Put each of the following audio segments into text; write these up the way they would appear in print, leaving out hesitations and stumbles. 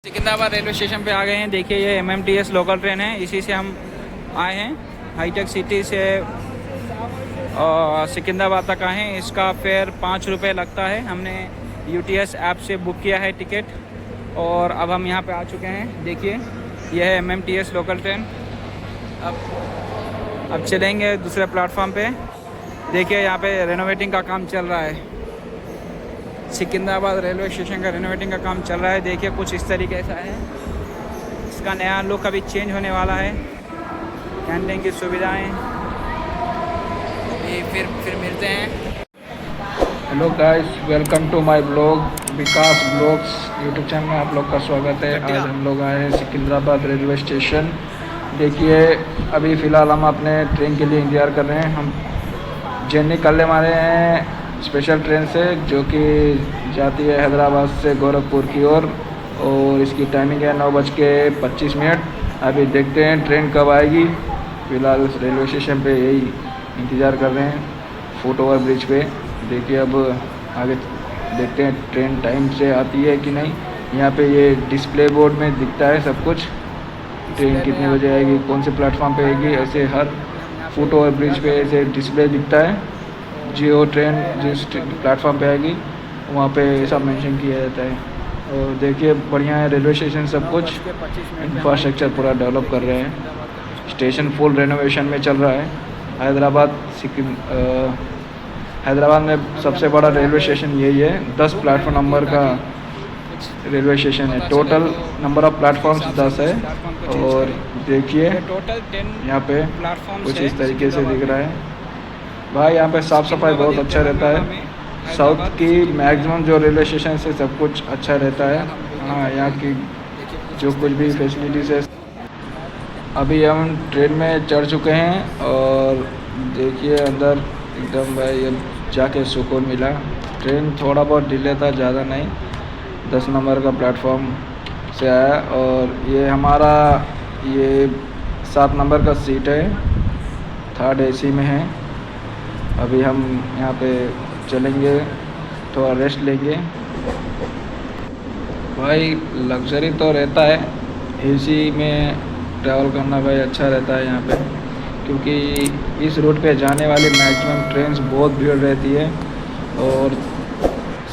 Secunderabad railway station पे आ गए हैं। देखिए ये MMTS लोकल ट्रेन है, इसी से हम आए हैं। हाईटेक सिटी से सिकंदराबाद तक आए हैं। इसका फेयर 5 रुपये लगता है। हमने UTS ऐप से बुक किया है टिकट और अब हम यहाँ पे आ चुके हैं। देखिए यह है MMTS लोकल ट्रेन। अब चलेंगे दूसरे प्लेटफॉर्म पे। देखिए यहाँ पे रेनोवेटिंग का काम चल रहा है। सिकंदराबाद रेलवे स्टेशन का रेनोवेटिंग का काम चल रहा है। देखिए कुछ इस तरीके से है। इसका नया लुक अभी चेंज होने वाला है। कैंटीन की सुविधाएं अभी फिर मिलते हैं। Hello guys, welcome to my blog Vikas blogs YouTube channel में आप लोग का स्वागत है। आज हम लोग आए हैं सिकंदराबाद रेलवे स्टेशन। देखिए अभी फ़िलहाल हम अपने ट्रेन के लिए इंतज़ार कर रहे हैं। हम जर्नी करने वाले हैं स्पेशल ट्रेन से, जो कि जाती है हैदराबाद से गोरखपुर की ओर और इसकी टाइमिंग है 9:25। अभी देखते हैं ट्रेन कब आएगी। फ़िलहाल रेलवे स्टेशन पे यही इंतज़ार कर रहे हैं, फुट ओवर ब्रिज पे। देखिए अब आगे देखते हैं ट्रेन टाइम से आती है कि नहीं। यहाँ पे ये डिस्प्ले बोर्ड में दिखता है सब कुछ, ट्रेन कितने बजे आएगी, कौन से प्लेटफॉर्म पे आएगी। ऐसे हर फुट ओवर ब्रिज पे ऐसे डिस्प्ले दिखता है। जो ट्रेन जिस प्लेटफॉर्म पे आएगी वहाँ पे ऐसा मेंशन किया जाता है। और देखिए बढ़िया है रेलवे स्टेशन, सब कुछ इंफ्रास्ट्रक्चर पूरा डेवलप कर रहे हैं। स्टेशन फुल रेनोवेशन में चल रहा है। हैदराबाद में सबसे बड़ा रेलवे स्टेशन यही है। 10 प्लेटफॉर्म नंबर का रेलवे स्टेशन है। टोटल नंबर ऑफ़ प्लेटफॉर्म्स 10 है। और देखिए यहाँ पे कुछ इस तरीके से दिख रहा है। भाई यहाँ पे साफ़ सफाई बहुत अच्छा रहता है। साउथ की मैक्सिमम जो रेलवे स्टेशन से सब कुछ अच्छा रहता है। हाँ, यहाँ की जो कुछ भी फैसिलिटीज़ है। अभी हम ट्रेन में चढ़ चुके हैं और देखिए अंदर एकदम भाई अब जाके सुकून मिला। ट्रेन थोड़ा बहुत डिले था, ज़्यादा नहीं। 10 नंबर का प्लेटफॉर्म से आया और ये हमारा 7 नंबर का सीट है, 3rd AC में है। अभी हम यहाँ पे चलेंगे, थोड़ा रेस्ट लेंगे। भाई लग्जरी तो रहता है, AC में ट्रैवल करना भाई अच्छा रहता है यहाँ पे, क्योंकि इस रूट पे जाने वाली मैक्सिमम ट्रेन्स बहुत भीड़ रहती है। और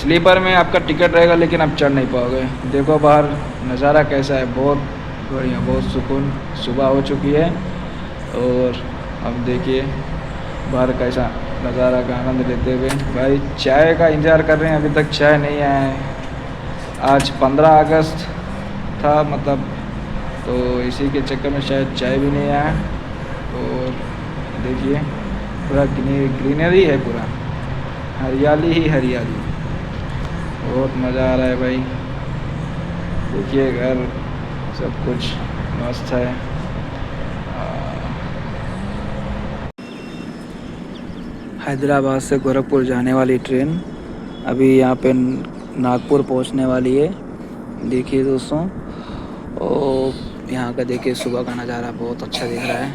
स्लीपर में आपका टिकट रहेगा लेकिन आप चढ़ नहीं पाओगे। देखो बाहर नज़ारा कैसा है, बहुत बढ़िया, बहुत सुकून। सुबह हो चुकी है और अब देखिए बाहर कैसा नज़ारा का आनंद लेते हुए। भाई चाय का इंतज़ार कर रहे हैं, अभी तक चाय नहीं आया है। आज 15 अगस्त था मतलब, तो इसी के चक्कर में शायद चाय भी नहीं आया। और देखिए पूरा ग्रीनरी है, पूरा हरियाली ही हरियाली। बहुत मज़ा आ रहा है भाई। देखिए घर सब कुछ मस्त है। हैदराबाद से गोरखपुर जाने वाली ट्रेन अभी यहाँ पे नागपुर पहुँचने वाली है। देखिए दोस्तों, और यहाँ का देखिए सुबह का नज़ारा बहुत अच्छा दिख रहा है।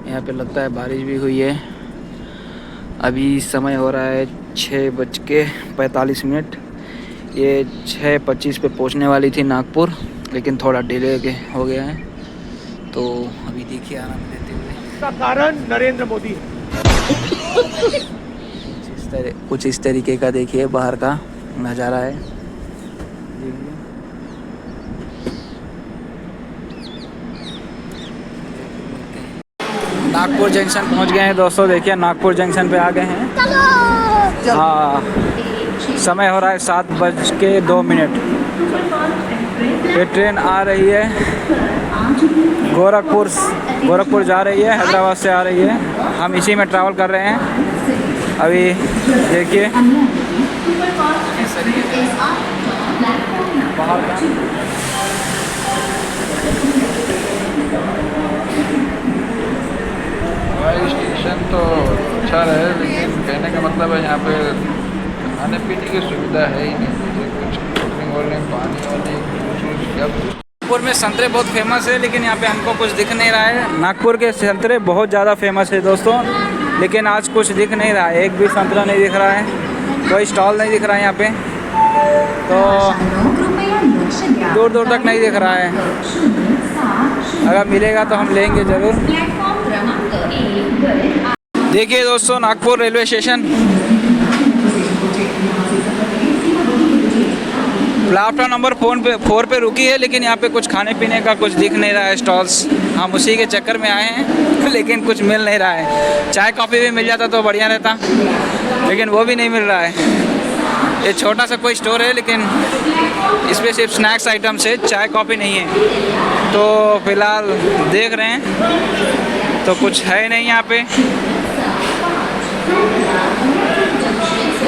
यहाँ पे लगता है बारिश भी हुई है। अभी समय हो रहा है 6:45। ये 6:25 पे पहुँचने वाली थी नागपुर, लेकिन थोड़ा डिले हो गया है। तो अभी देखिए आनंद लेते हुए। इसका कारण नरेंद्र मोदी है। कुछ इस तरीके का देखिए बाहर का नज़ारा है। नागपुर जंक्शन पहुंच गए हैं दोस्तों। देखिए नागपुर जंक्शन पे आ गए हैं। हाँ, समय हो रहा है 7:02। ये ट्रेन आ रही है गोरखपुर जा रही है, हैदराबाद से आ रही है। हम इसी में ट्रैवल कर रहे हैं। अभी देखिए बाहर का भाई स्टेशन तो अच्छा रहे, लेकिन कहने का मतलब है यहाँ पे खाने पीने की सुविधा है ही नहीं। कुछ कोल्ड ड्रिंक, पानी वानी, जूस क्या। नागपुर में संतरे बहुत फेमस है, लेकिन यहाँ पे हमको कुछ दिख नहीं रहा है। नागपुर के संतरे बहुत ज़्यादा फेमस है दोस्तों, लेकिन आज कुछ दिख नहीं रहा है। एक भी संतरा नहीं दिख रहा है, कोई स्टॉल नहीं दिख रहा है यहाँ पे। तो दूर दूर तक नहीं दिख रहा है। अगर मिलेगा तो हम लेंगे ज़रूर। देखिए दोस्तों, Nagpur railway station platform number 4 पे रुकी है, लेकिन यहाँ पे कुछ खाने पीने का कुछ दिख नहीं रहा है स्टॉल्स। हम उसी के चक्कर में आए हैं लेकिन कुछ मिल नहीं रहा है। चाय कॉफ़ी भी मिल जाता तो बढ़िया रहता, लेकिन वो भी नहीं मिल रहा है। ये छोटा सा कोई स्टोर है, लेकिन इसमें सिर्फ स्नैक्स आइटम्स है, चाय कॉफ़ी नहीं है। तो फ़िलहाल देख रहे हैं तो कुछ है नहीं यहाँ पे।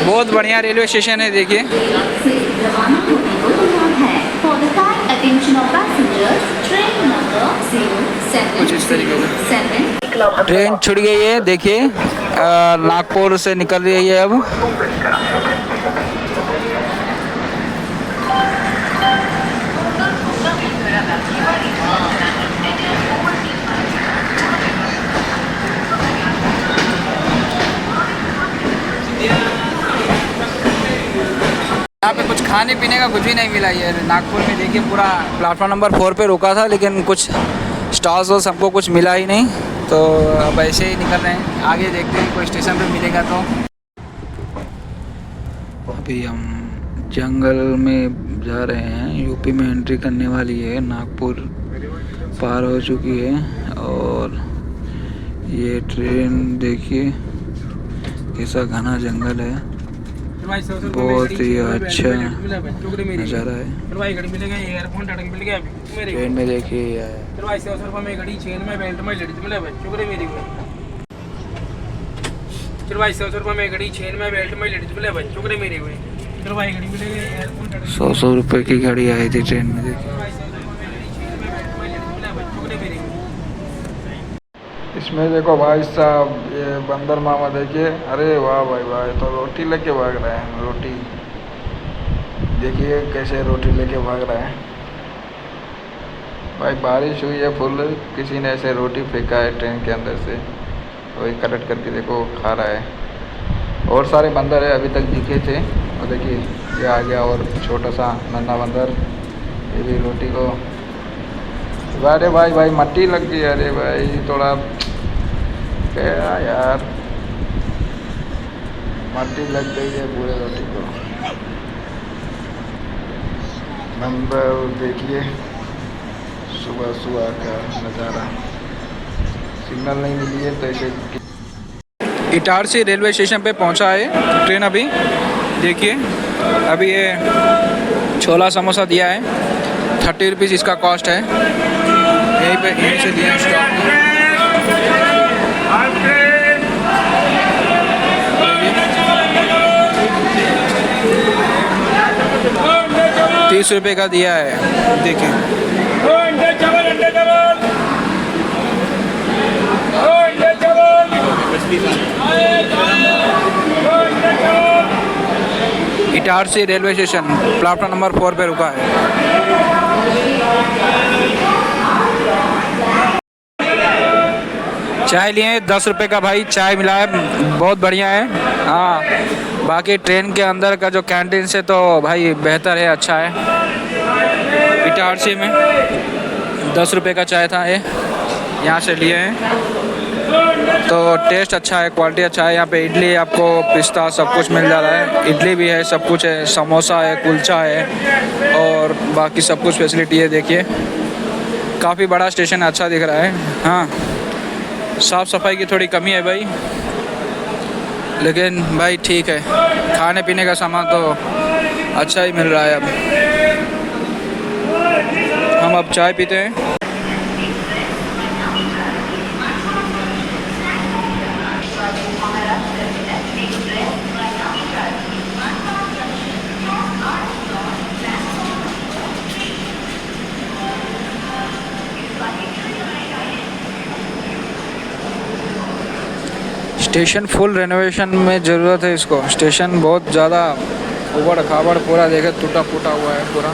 बहुत बढ़िया रेलवे स्टेशन है, देखिए। कुछ इस तरीके से ट्रेन छूट गई है, देखिए। नागपुर से निकल रही है अब। यहाँ पे कुछ खाने पीने का कुछ भी नहीं मिला ये नागपुर में। देखिए पूरा प्लेटफॉर्म नंबर 4 पे रुका था, लेकिन कुछ स्टॉल्स और सबको कुछ मिला ही नहीं। तो अब ऐसे ही निकल रहे हैं, आगे देखते हैं कोई स्टेशन पे मिलेगा तो। अभी हम जंगल में जा रहे हैं, यूपी में एंट्री करने वाली है। नागपुर पार हो चुकी है और ये ट्रेन देखिए कैसा घना जंगल है, बहुत ही अच्छा नज़ारा है। ट्रेन में देखिए ₹100 की गाड़ी आई थी ट्रेन में, देखिए। इसमें देखो भाई साहब, ये बंदर मामा देखिए। अरे वाह भाई वाह, तो रोटी लेके भाग रहे हैं। रोटी देखिए कैसे रोटी लेके भाग रहे हैं भाई। बारिश हुई है फुल, किसी ने ऐसे रोटी फेंका है ट्रेन के अंदर से, वही कलेक्ट करके देखो खा रहा है। और सारे बंदर है, अभी तक दिखे थे। और देखिए ये आ गया और छोटा सा नन्हा बंदर, ये भी रोटी को। अरे भाई भाई मट्टी लग गई। अरे भाई थोड़ा क्या यार, मट्टी लग गई है पूरे रोटी को। नंबर देखिए, सुबह सुबह का नज़ारा। सिग्नल नहीं मिली है तो ऐसे। इटारसी रेलवे स्टेशन पे पहुंचा है ट्रेन अभी। देखिए अभी ये छोला समोसा दिया है, 30 रुपीज़ इसका कॉस्ट है। यहीं से दिया स्टॉप में। 30 रुपये का दिया है, देखिए। Itarsi railway station platform number 4 पे रुका है। चाय लिए 10 रुपये का भाई चाय मिला है, बहुत बढ़िया है। हाँ, बाकी ट्रेन के अंदर का जो कैंटीन से तो भाई बेहतर है, अच्छा है। इटारसी में 10 रुपये का चाय था, ये यहाँ से लिए हैं। तो टेस्ट अच्छा है, क्वालिटी अच्छा है। यहाँ पे इडली आपको पिस्ता सब कुछ मिल जा रहा है। इडली भी है, सब कुछ है, समोसा है, कुलचा है और बाकी सब कुछ फैसिलिटी है। देखिए काफ़ी बड़ा स्टेशन है, अच्छा दिख रहा है। हाँ, साफ़ सफाई की थोड़ी कमी है भाई, लेकिन भाई ठीक है। खाने पीने का सामान तो अच्छा ही मिल रहा है। अब हम चाय पीते हैं। स्टेशन फुल रेनोवेशन में ज़रूरत है इसको। स्टेशन बहुत ज़्यादा उबड़ खाबड़ पूरा देखे टूटा फूटा हुआ है पूरा।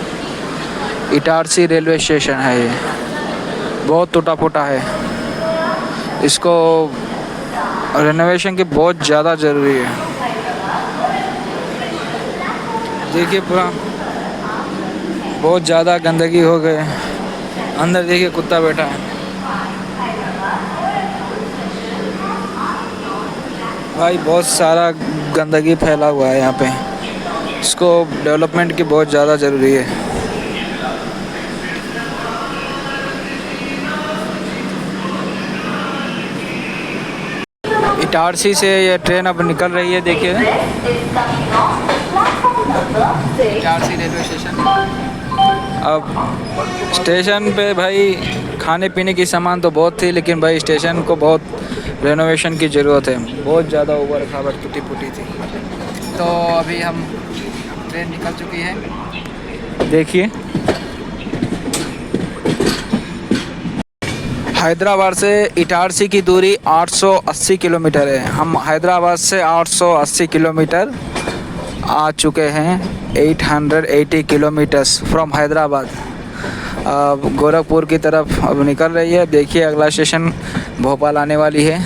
इटारसी रेलवे स्टेशन है ये, बहुत टूटा फूटा है। इसको रेनोवेशन की बहुत ज़्यादा ज़रूरी है। देखिए पूरा बहुत ज़्यादा गंदगी हो गए। अंदर देखिए कुत्ता बैठा है। भाई बहुत सारा गंदगी फैला हुआ है यहाँ पे। इसको डेवलपमेंट की बहुत ज़्यादा ज़रूरी है। इटारसी से ये ट्रेन अब निकल रही है। देखिए इटारसी रेलवे स्टेशन। अब स्टेशन पे भाई खाने पीने की सामान तो बहुत थी, लेकिन भाई स्टेशन को बहुत रेनोवेशन की ज़रूरत है। बहुत ज़्यादा ऊबड़ खाबड़ टूटी फूटी थी। तो अभी हम ट्रेन निकल चुकी है। देखिए हैदराबाद से इटारसी की दूरी 880 किलोमीटर है। हम हैदराबाद से 880 किलोमीटर आ चुके हैं। 880 किलोमीटर्स फ्रॉम हैदराबाद। अब गोरखपुर की तरफ अब निकल रही है। देखिए अगला स्टेशन भोपाल आने वाली है।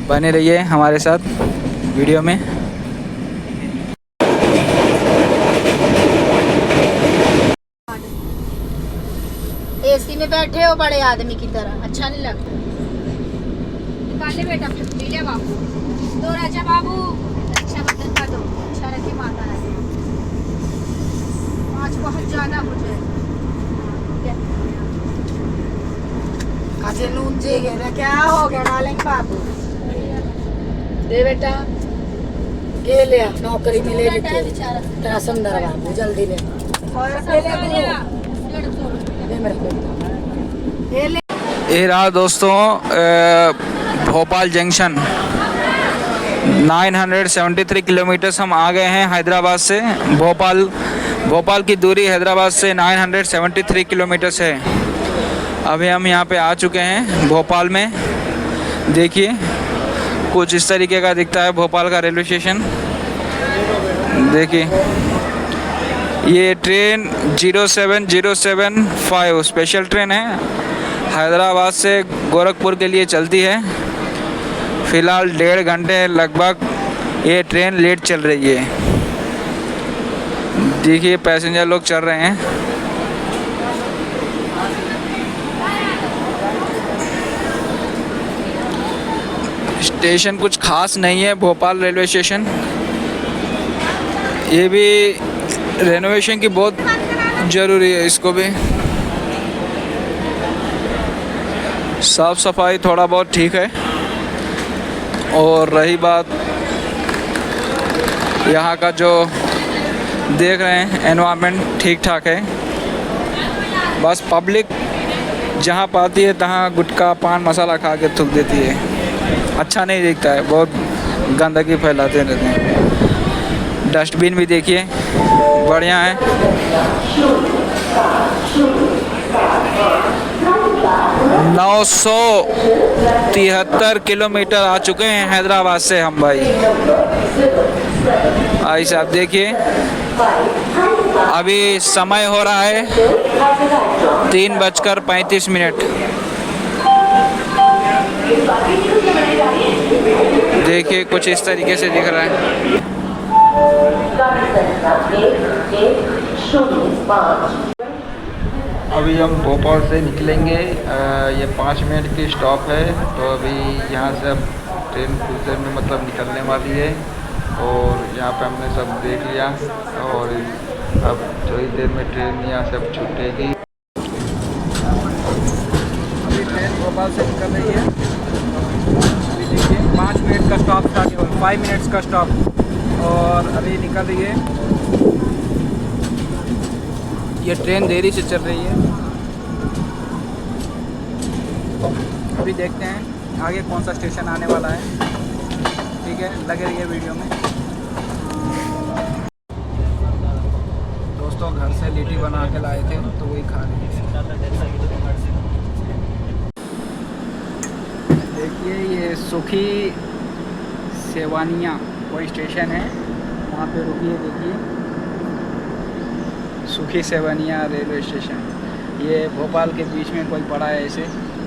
बने रहिए हमारे साथ वीडियो में। एसी में बैठे हो बड़े आदमी की तरह, अच्छा नहीं लगता। निकाले बेटा पी ले बाबू। दो राजा बाबू अच्छा बर्तन का दो। अच्छा रखे माता है। आज बहुत ज्यादा मुझे काजे नून जे गया क्या हो गया डालेंगे बाबू। दे बेटा के ले नौकरी मिले तेरा सुंदर बाबू जल्दी ले। ये रहा दोस्तों भोपाल जंक्शन। 973 किलोमीटर्स हम आ गए हैं हैदराबाद से। भोपाल की दूरी हैदराबाद से 973 किलोमीटर्स है। अभी हम यहाँ पे आ चुके हैं भोपाल में। देखिए कुछ इस तरीके का दिखता है भोपाल का रेलवे स्टेशन। देखिए ये ट्रेन 07075 स्पेशल ट्रेन है। हैदराबाद से गोरखपुर के लिए चलती है। फ़िलहाल 1.5 घंटे लगभग ये ट्रेन लेट चल रही है। देखिए पैसेंजर लोग चल रहे हैं। स्टेशन कुछ खास नहीं है भोपाल रेलवे स्टेशन। ये भी रेनोवेशन की बहुत ज़रूरी है। इसको भी साफ़ सफाई थोड़ा बहुत ठीक है। और रही बात यहाँ का जो देख रहे हैं एनवायरनमेंट ठीक ठाक है। बस पब्लिक जहाँ पाती है तहाँ गुटखा पान मसाला खा के थूक देती है। अच्छा नहीं दिखता है। बहुत गंदगी फैलाते रहते हैं। डस्टबिन भी देखिए बढ़िया है। 973 किलोमीटर आ चुके हैं हैदराबाद से हम भाई। भाई साहब देखिए अभी समय हो रहा है 3:35। देखिए कुछ इस तरीके से दिख रहा है। अभी हम भोपाल से निकलेंगे। ये 5 मिनट की स्टॉप है। तो अभी यहाँ से अब ट्रेन कुछ देर में मतलब निकलने वाली है। और यहाँ पे हमने सब देख लिया और अब थोड़ी देर में ट्रेन यहाँ से अब छूटेगी। अभी ट्रेन भोपाल से निकल रही है। अभी देखिए 5 मिनट का स्टॉप था, केवल 5 मिनट्स का स्टॉप। और अभी निकल रही है। ये ट्रेन देरी से चल रही है। अभी देखते हैं आगे कौन सा स्टेशन आने वाला है। ठीक है, लगे रहिए वीडियो में। दोस्तों घर से लिट्टी बना के लाए थे तो वही खा रहे हैं। देखिए ये सुखी सेवानिया कोई स्टेशन है, वहाँ पे रुकिए। देखिए सुखी सेवानिया रेलवे स्टेशन, ये भोपाल के बीच में कोई पड़ा है ऐसे।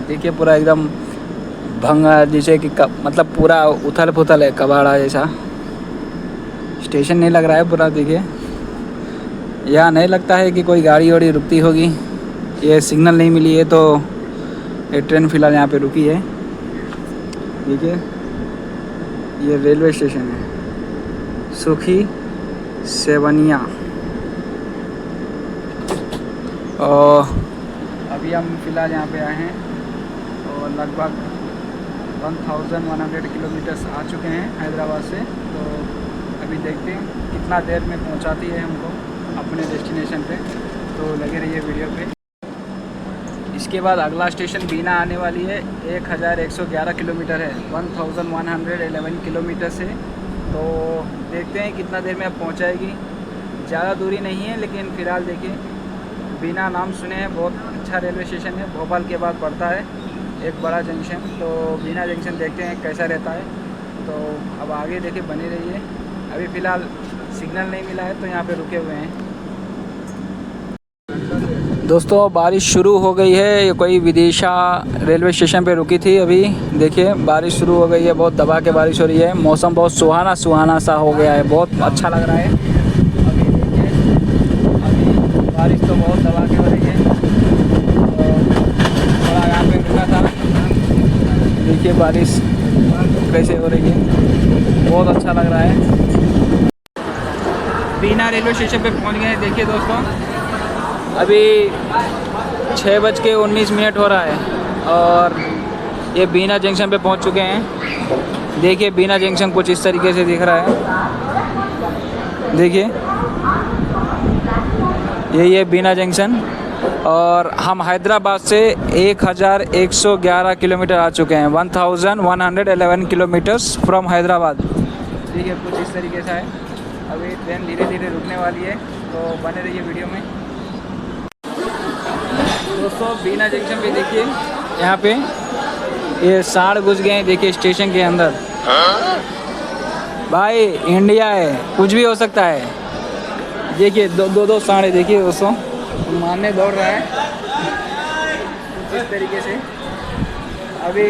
देखिए पूरा एकदम भंगा, जैसे कि मतलब पूरा उथल पुथल है, कबाड़ा जैसा। स्टेशन नहीं लग रहा है पूरा। देखिए यहाँ नहीं लगता है कि कोई गाड़ी वाड़ी रुकती होगी, ये सिग्नल नहीं मिली है तो ये ट्रेन फ़िलहाल यहाँ पे रुकी है। देखिए ये रेलवे स्टेशन है सुखी सेवनिया। और अभी हम फ़िलहाल यहाँ पे आए हैं और लगभग 1100 किलोमीटर्स आ चुके हैं हैदराबाद से। तो अभी देखते हैं कितना देर में पहुँचाती है हमको अपने डेस्टिनेशन पे, तो लगे रहिए वीडियो पे। इसके बाद अगला स्टेशन बीना आने वाली है, 1111 किलोमीटर है, 1111 किलोमीटर से। तो देखते हैं कितना देर में अब पहुँचाएगी। ज़्यादा दूरी नहीं है लेकिन फ़िलहाल देखिए बीना नाम सुने हैं, बहुत अच्छा रेलवे स्टेशन है, भोपाल के बाद पड़ता है एक बड़ा जंक्शन। तो बीना जंक्शन देखते हैं कैसा रहता है। तो अब आगे देखिए बने रहिए। अभी फ़िलहाल सिग्नल नहीं मिला है तो यहाँ पे रुके हुए हैं। दोस्तों बारिश शुरू हो गई है, ये कोई विदिशा रेलवे स्टेशन पे रुकी थी। अभी देखिए बारिश शुरू हो गई है, बहुत दबा के बारिश हो रही है। मौसम बहुत सुहाना सुहाना सा हो गया है, बहुत अच्छा लग रहा है। अभी देखिए अभी बारिश तो बहुत दबा के हो रही है। थोड़ा यहाँ पे रुका था, देखिए बारिश कैसे हो रही है, बहुत अच्छा लग रहा है। बीना रेलवे स्टेशन पे पहुँच गए हैं। देखिए दोस्तों अभी 6:19 हो रहा है और ये बीना जंक्शन पे पहुंच चुके हैं। देखिए बीना जंक्शन कुछ इस तरीके से दिख रहा है। देखिए यही है बीना जंक्शन और हम हैदराबाद से 1111 किलोमीटर आ चुके हैं, 1111 किलोमीटर्स फ्रॉम हैदराबाद। देखिए कुछ इस तरीके से है। अभी ट्रेन धीरे धीरे रुकने वाली है, तो बने रहिए वीडियो में। दोस्तों बीना जंक्शन पे देखिए यहाँ पे ये सांड घुस गए हैं, देखिए स्टेशन के अंदर। भाई इंडिया है, कुछ भी हो सकता है। देखिए दो सांड देखिए दोस्तों, मारने दौड़ रहा है इस तरीके से। अभी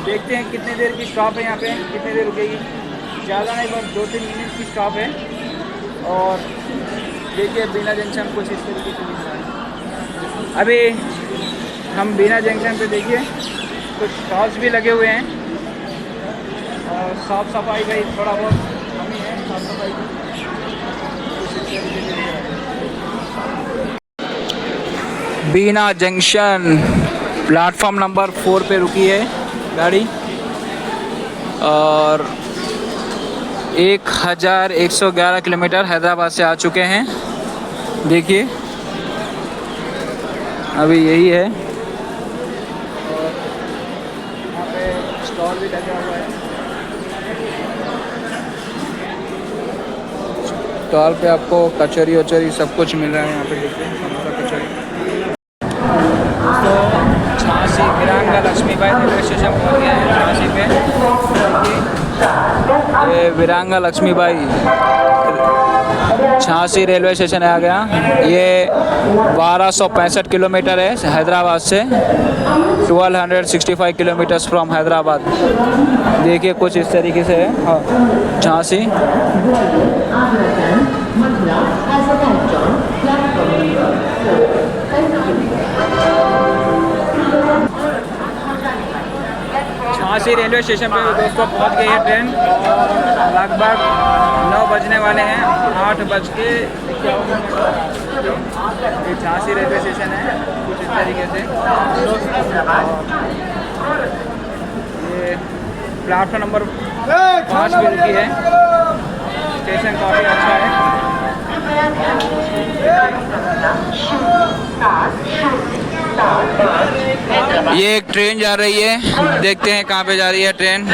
देखते हैं कितने देर की स्टॉप है यहाँ पे, कितने देर रुकेगी। ज़्यादा नहीं, बस 2-3 मिनट की स्टॉप है। और देखिए बीना जंक्शन कुछ इस तरीके से दिख रहा है। अभी हम बीना जंक्शन पे देखिए कुछ स्टॉल्स भी लगे हुए हैं और साफ़ सफाई भाई थोड़ा बहुत कमी है साफ़ सफाई की। कुछ इस तरीके से दिख रहा है। बीना जंक्शन प्लेटफॉर्म नंबर 4 पे रुकी है गाड़ी और 1111 किलोमीटर हैदराबाद से आ चुके हैं। देखिए अभी यही है और यहाँ पे स्टॉल भी लगा हुआ है। स्टॉल पे आपको कचौरी वचौरी सब कुछ मिल रहा है। यहाँ पे देखिए समोसा कचौरी। दोस्तों झांसी वीरांगा लक्ष्मीबाई रेलवे स्टेशन पहुँच गए हैं झांसी पे। ये वीरांगा लक्ष्मीबाई झांसी रेलवे स्टेशन आ गया। ये 1265 किलोमीटर है हैदराबाद से, 1265 किलोमीटर्स फ्रॉम हैदराबाद। देखिए कुछ इस तरीके से है हाँ झांसी। झांसी रेलवे स्टेशन पे दोस्तों पहुंच गई है ट्रेन और लगभग 9 बजने वाले हैं, 8:51। ये झांसी रेलवे स्टेशन है कुछ इस तरीके से। ये प्लेटफॉर्म नंबर 5 पे रुकी है। स्टेशन काफ़ी अच्छा है। ये एक ट्रेन जा रही है, देखते हैं कहाँ पे जा रही है ट्रेन।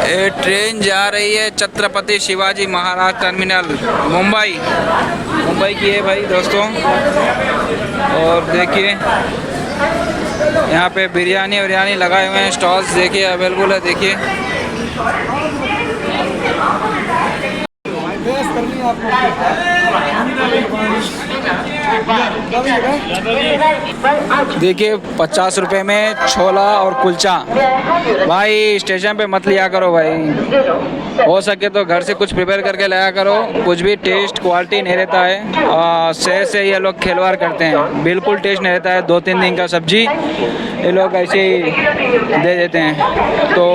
ये ट्रेन जा रही है छत्रपति शिवाजी महाराज टर्मिनल मुंबई की है भाई दोस्तों। और देखिए यहाँ पे बिरयानी लगाए हुए हैं, स्टॉल्स देखिए अवेलेबल है। देखिए करनी है आपको। देखिए 50 रुपए में छोला और कुलचा। भाई स्टेशन पे मत लिया करो भाई, हो सके तो घर से कुछ प्रिपेयर करके लाया करो। कुछ भी टेस्ट क्वालिटी नहीं रहता है और सेहत से ये लोग खिलवाड़ करते हैं, बिल्कुल टेस्ट नहीं रहता है। 2-3 दिन का सब्जी ये लोग ऐसे ही दे देते हैं। तो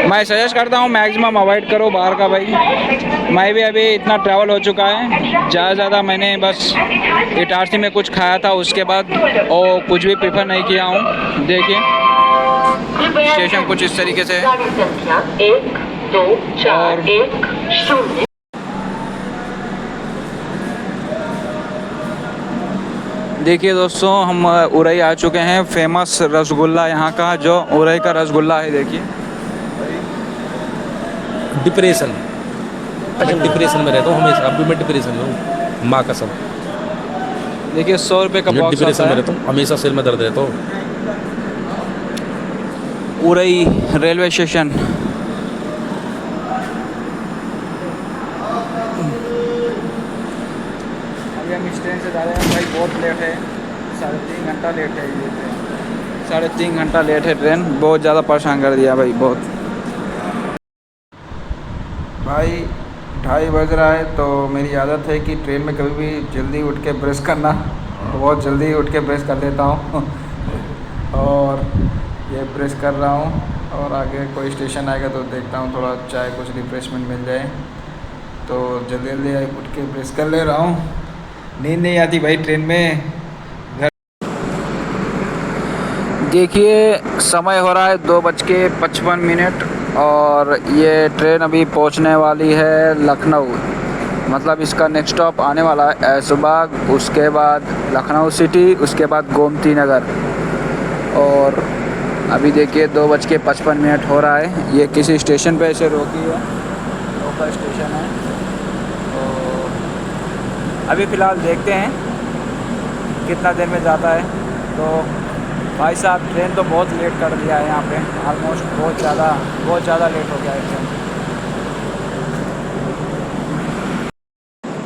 मैं सजेस्ट करता हूँ मैक्सिमम अवॉइड करो बाहर का भाई। मैं भी अभी इतना ट्रैवल हो चुका है, ज़्यादा मैंने बस इटारसी में कुछ खाया था, उसके बाद और कुछ भी प्रेफर नहीं किया हूँ। देखिए स्टेशन कुछ इस तरीके से है। गाड़ी संख्या 1, 2, 4, 1, 0। देखिए दोस्तों हम उरई आ चुके हैं। फेमस रसगुल्ला यहाँ का जो उरई का रसगुल्ला है। देखिए डिप्रेशन, अच्छा डिप्रेशन में रहता हूँ हमेशा, अभी मैं डिप्रेशन में हूँ, माँ कसम। देखिए 100 रुपये का बॉक्स डिप्रेशन आता में है। रहता हूँ हमेशा, सिर में दर्द रहता हूँ। Orai railway station. अभी हम इस ट्रेन से जा रहे हैं भाई, बहुत लेट है, 3.5 घंटा लेट है ये ट्रेन। 3.5 घंटा लेट है ट्रेन, बहुत ज़्यादा परेशान कर दिया भाई, बहुत। भाई 2:30 बज रहा है, तो मेरी आदत है कि ट्रेन में कभी भी जल्दी उठ के ब्रश करना, तो बहुत जल्दी उठ के ब्रश कर लेता हूँ और ये ब्रश कर रहा हूँ। और आगे कोई स्टेशन आएगा तो देखता हूँ थोड़ा चाय कुछ रिफ्रेशमेंट मिल जाए, तो जल्दी जल्दी उठ के ब्रश कर ले रहा हूँ। नींद नहीं आती भाई ट्रेन में। देखिए समय हो रहा है 2:55 और ये ट्रेन अभी पहुंचने वाली है लखनऊ। मतलब इसका नेक्स्ट स्टॉप आने वाला है ऐशबाग, उसके बाद लखनऊ सिटी, उसके बाद गोमती नगर। और अभी देखिए 2:55 हो रहा है। ये किसी स्टेशन पे ऐसे रोकी है, लोकल स्टेशन है। तो अभी फ़िलहाल देखते हैं कितना देर में जाता है। तो भाई साहब ट्रेन तो बहुत लेट कर दिया है यहाँ पे, ऑलमोस्ट बहुत ज़्यादा लेट हो गया है ट्रेन।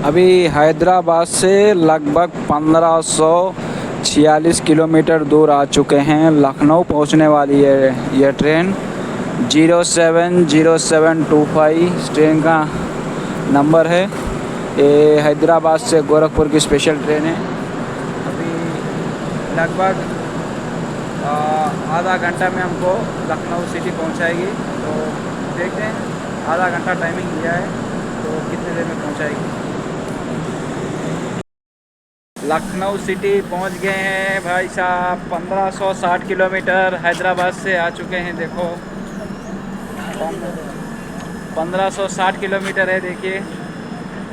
अभी हैदराबाद से लगभग 1546 किलोमीटर दूर आ चुके हैं। लखनऊ पहुँचने वाली है यह ट्रेन। 070725 ट्रेन का नंबर है। ये हैदराबाद से गोरखपुर की स्पेशल ट्रेन है। अभी लगभग आधा घंटा में हमको लखनऊ सिटी पहुंचाएगी। तो देखते हैं, आधा घंटा टाइमिंग दिया है, तो कितने देर में पहुंचाएगी। लखनऊ सिटी पहुंच गए हैं भाई साहब। 1560 किलोमीटर हैदराबाद से आ चुके हैं। देखो 1560 किलोमीटर है। देखिए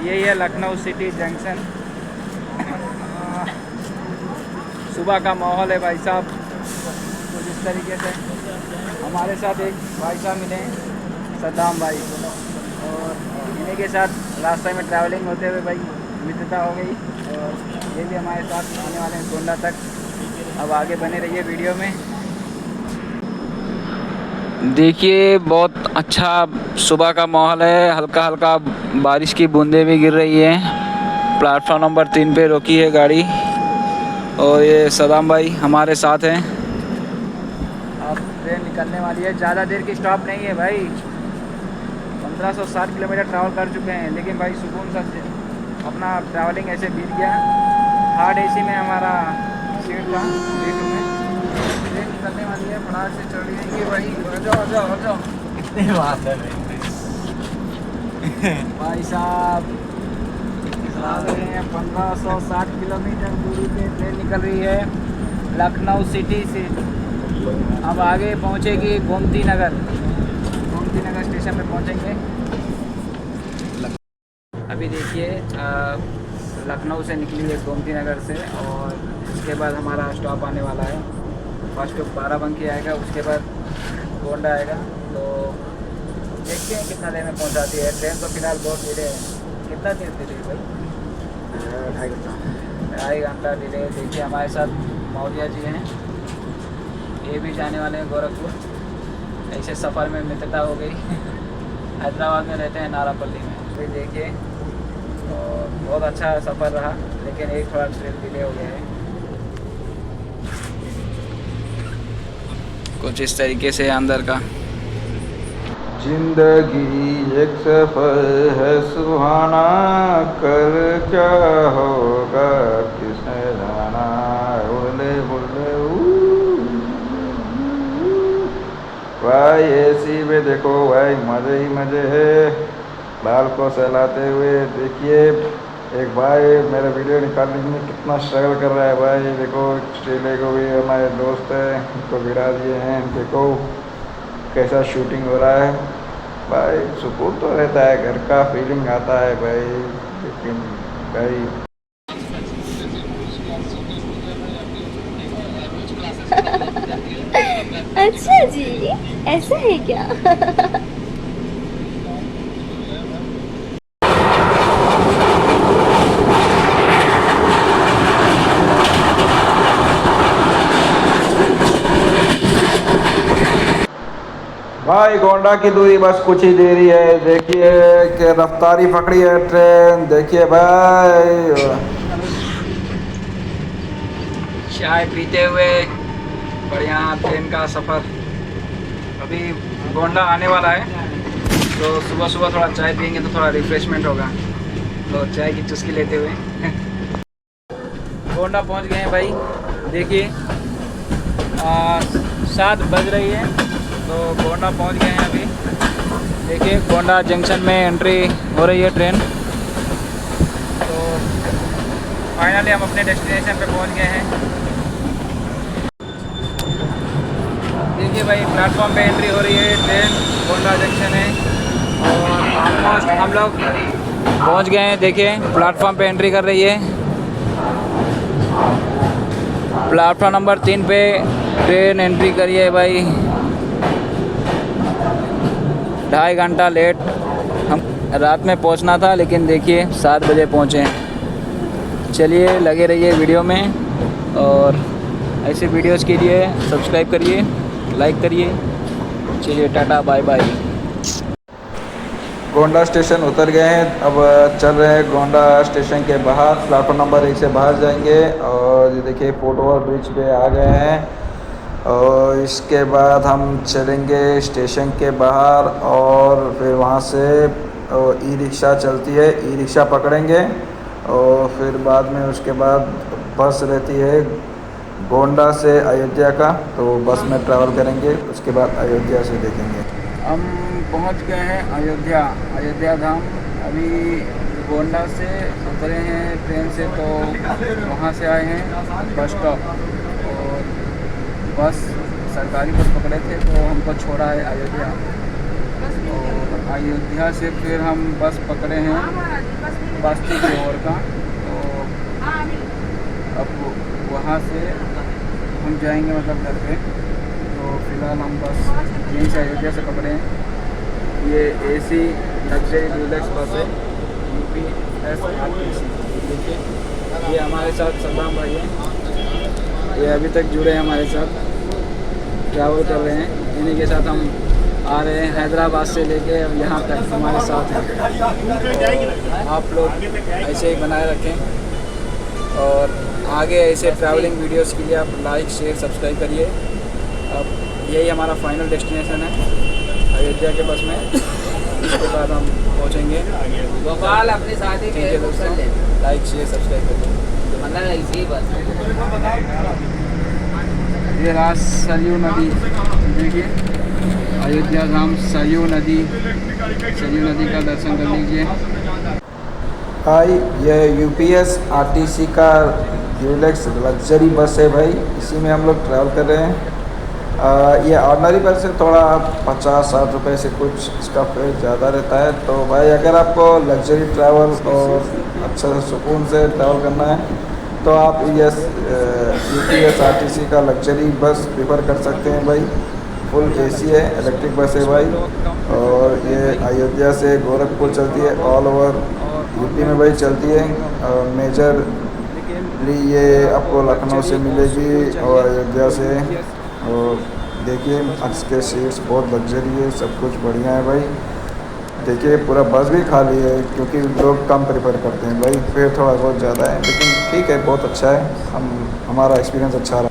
यही है लखनऊ सिटी जंक्शन। सुबह का माहौल है भाई साहब कुछ इस तरीके से। हमारे साथ एक भाई साहब मिले, सद्दाम भाई, और इन्हीं के साथ रास्ते में ट्रैवलिंग होते हुए भाई मित्रता हो गई। और ये भी हमारे साथ आने वाले हैं गोंडा तक। अब आगे बने रहिए वीडियो में। देखिए बहुत अच्छा सुबह का माहौल है, हल्का हल्का बारिश की बूंदें भी गिर रही हैं। प्लेटफॉर्म नंबर 3 पे रोकी है गाड़ी और ये सदाम भाई हमारे साथ हैं। अब ट्रेन निकलने वाली है। ज़्यादा देर की स्टॉप नहीं है भाई। 1560 किलोमीटर ट्रैवल कर चुके हैं, लेकिन भाई सुकून सा अपना ट्रैवलिंग ऐसे बीत गया। हार्ड एसी में हमारा सीट था, सीट में ट्रेन निकलने वाली है। फटाक से चढ़ जाएंगे भाई। आ जाओ कितने बात है भाई साहब। चला रहे हैं 1560 किलोमीटर दूरी पे ट्रेन निकल रही है लखनऊ सिटी से। अब आगे पहुंचेगी गोमती नगर। गोमती नगर स्टेशन पे पहुंचेंगे। अभी देखिए लखनऊ से निकली है गोमती नगर से, और उसके बाद हमारा स्टॉप आने वाला है। फर्स्ट स्टॉप बाराबंकी आएगा, उसके बाद गोंडा आएगा। तो देखते हैं कितना देर में पहुंचाती है ट्रेन। तो फिलहाल बहुत डिले है। कितना देर डिले भाई? 2.5 घंटा डिले। देखिए हमारे साथ मौलिया जी हैं, ये भी जाने वाले हैं गोरखपुर। ऐसे सफ़र में मित्रता हो गई। हैदराबाद में रहते हैं, नारापल्ली में। तो देखिए, और बहुत अच्छा सफ़र रहा, लेकिन एक थोड़ा ट्रेन डिले हो गया है। कुछ इस तरीके से अंदर का। जिंदगी एक सफर है सुहाना, कर क्या होगा किसने जाना। बोले बोले भाई एसी में देखो भाई, मज़े ही मज़े है बाल को सहलाते हुए। देखिए एक भाई मेरा वीडियो निकालने में कितना स्ट्रगल कर रहा है भाई। देखो ऑस्ट्रेलिया को भी हमारे दोस्त है, उनको गिरा दिए हैं। देखो कैसा शूटिंग हो रहा है भाई। सुकून तो रहता है, घर का फीलिंग आता है भाई। लेकिन भाई अच्छा जी, ऐसा है क्या? भाई गोंडा की दूरी बस कुछ ही देरी है। देखिए कि रफ्तारी पकड़ी है ट्रेन। देखिए भाई चाय पीते हुए बढ़िया ट्रेन का सफ़र। अभी गोंडा आने वाला है, तो सुबह सुबह थोड़ा चाय पियेंगे तो थोड़ा रिफ़्रेशमेंट होगा। तो चाय की चुस्की लेते हुए गोंडा पहुंच गए हैं भाई। देखिए 7 बज रही है, तो गोंडा पहुंच गए हैं अभी। देखिए गोंडा जंक्शन में एंट्री हो रही है ट्रेन। तो फाइनली हम अपने डेस्टिनेशन पे पहुंच गए हैं। देखिए भाई प्लेटफॉर्म पे एंट्री हो रही है ट्रेन, गोंडा जंक्शन है और ऑलमोस्ट हम लोग पहुंच गए हैं। देखिए प्लेटफॉर्म पे एंट्री कर रही है। प्लेटफॉर्म नंबर 3 पे ट्रेन एंट्री करी है भाई। 2.5 घंटा लेट। हम रात में पहुंचना था, लेकिन देखिए 7 बजे पहुंचे हैं। चलिए लगे रहिए वीडियो में, और ऐसे वीडियोस के लिए सब्सक्राइब करिए, लाइक करिए। चलिए tata bye bye. Gonda station उतर गए हैं। अब चल रहे हैं गोंडा स्टेशन के बाहर। प्लेटफॉर्म नंबर 1 से बाहर जाएंगे, और ये देखिए फुट ओवर ब्रिज पे आ गए हैं। और इसके बाद हम चलेंगे स्टेशन के बाहर, और फिर वहाँ से ई रिक्शा चलती है, ई रिक्शा पकड़ेंगे। और फिर बाद में उसके बाद बस रहती है गोंडा से अयोध्या का, तो बस में ट्रैवल करेंगे। उसके बाद अयोध्या से देखेंगे। हम पहुंच गए हैं अयोध्या धाम। अभी गोंडा से उतरे हैं ट्रेन से, तो वहां से आए हैं बस स्टॉप, और बस सरकारी बस पकड़े थे, तो हमको छोड़ा है अयोध्या। और अयोध्या से फिर हम बस पकड़े हैं बस्ती की ओर का। तो अब वहाँ से हम जाएंगे मतलब घर पे। तो फिलहाल हम बस यहीं से अयोध्या से पकड़े हैं। ये AC लग्जरी डीलक्स बस है, UPSRTC। देखिए ये हमारे साथ सद्दाम भाई हैं, ये अभी तक जुड़े हैं हमारे साथ, ट्रैवल कर रहे हैं। इन्हीं के साथ हम आ रहे हैं हैदराबाद से लेके अब यहाँ तक हमारे साथ हैं। आप लोग ऐसे ही बनाए रखें, और आगे ऐसे ट्रैवलिंग वीडियोस के लिए आप लाइक शेयर सब्सक्राइब करिए। अब यही हमारा फाइनल डेस्टिनेशन है अयोध्या के बस में। इसके बाद हम पहुँचेंगे गोपाल अपने साथी ठीक है दोस्तों, लाइक शेयर सब्सक्राइब करिए। मतलब ऐसे ही बस। ये रहा सरयू नदी। देखिए अयोध्या धाम सरयू नदी का दर्शन कर लीजिए। भाई ये UPSRTC का डीलक्स लग्जरी बस है भाई, इसी में हम लोग ट्रैवल कर रहे हैं। ये ऑर्डनरी बस से थोड़ा 50-60 रुपये से कुछ इसका प्राइस ज़्यादा रहता है। तो भाई अगर आपको लग्जरी ट्रैवल और अच्छा सुकून से ट्रैवल करना है, तो आप UPSRTC का लग्जरी बस प्रेफर कर सकते हैं भाई। फुल AC है, इलेक्ट्रिक बस है भाई। और ये अयोध्या से गोरखपुर चलती है, ऑल ओवर UP में भाई चलती है। मेजरली ये आपको लखनऊ से मिलेगी और अयोध्या से। और देखिए इसके सीट्स बहुत लग्जरी है, सब कुछ बढ़िया है भाई। देखिए पूरा बस भी खाली है क्योंकि लोग कम प्रेफर करते हैं भाई, फिर थोड़ा बहुत ज़्यादा है, लेकिन ठीक है, बहुत अच्छा है। हमारा एक्सपीरियंस अच्छा रहा।